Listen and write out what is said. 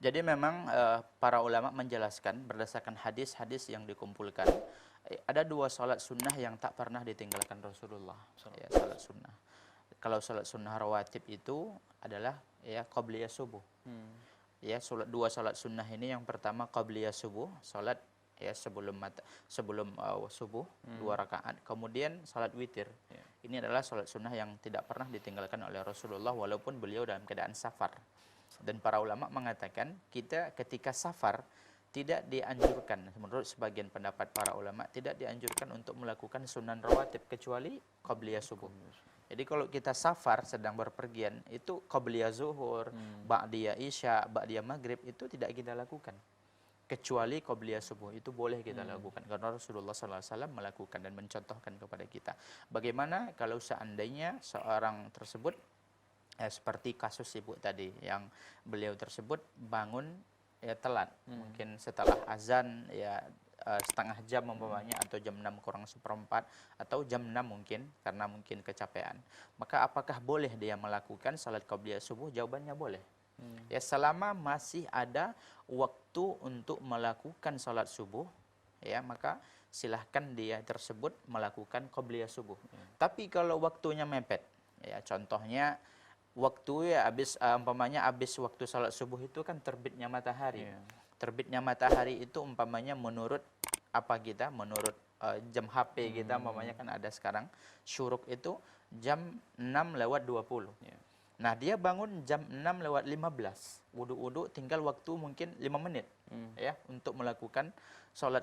Jadi memang para ulama menjelaskan berdasarkan hadis-hadis yang dikumpulkan, ada dua salat sunnah yang tak pernah ditinggalkan Rasulullah. Ya, salat sunnah. Kalau salat sunnah rawatib itu adalah ya qabliyah subuh. Ya, dua salat sunnah ini, yang pertama qabliyah subuh, salat ya sebelum subuh 2 rakaat, kemudian salat witir. Ini adalah salat sunnah yang tidak pernah ditinggalkan oleh Rasulullah walaupun beliau dalam keadaan safar. Dan para ulama mengatakan kita ketika safar tidak dianjurkan, menurut sebagian pendapat para ulama, tidak dianjurkan untuk melakukan sunan rawatib kecuali qabliyah subuh. Jadi kalau kita safar sedang berpergian, itu qabliyah zuhur, ba'diyah isya, ba'diyah maghrib itu tidak kita lakukan. Kecuali qabliyah subuh itu boleh kita lakukan. Karena Rasulullah SAW melakukan dan mencontohkan kepada kita. Bagaimana kalau seandainya seorang tersebut, seperti kasus ibu tadi, yang beliau tersebut bangun ya telat. Mungkin setelah azan ya setengah jam umpamanya, atau jam 6 kurang seperempat, atau jam 6 mungkin, karena mungkin kecapean. Maka apakah boleh dia melakukan salat qabliyah subuh? Jawabannya boleh. Ya, selama masih ada waktu untuk melakukan salat subuh, ya maka silahkan dia tersebut melakukan qabliyah subuh. Tapi kalau waktunya mepet, ya contohnya waktu ya umpamanya habis waktu salat subuh itu kan terbitnya matahari. Terbitnya matahari itu umpamanya menurut menurut jam HP kita, umpamanya kan ada sekarang syuruk itu jam 6:20. Nah, dia bangun jam 6:15. Wudu-wudu tinggal waktu mungkin 5 menit ya untuk melakukan salat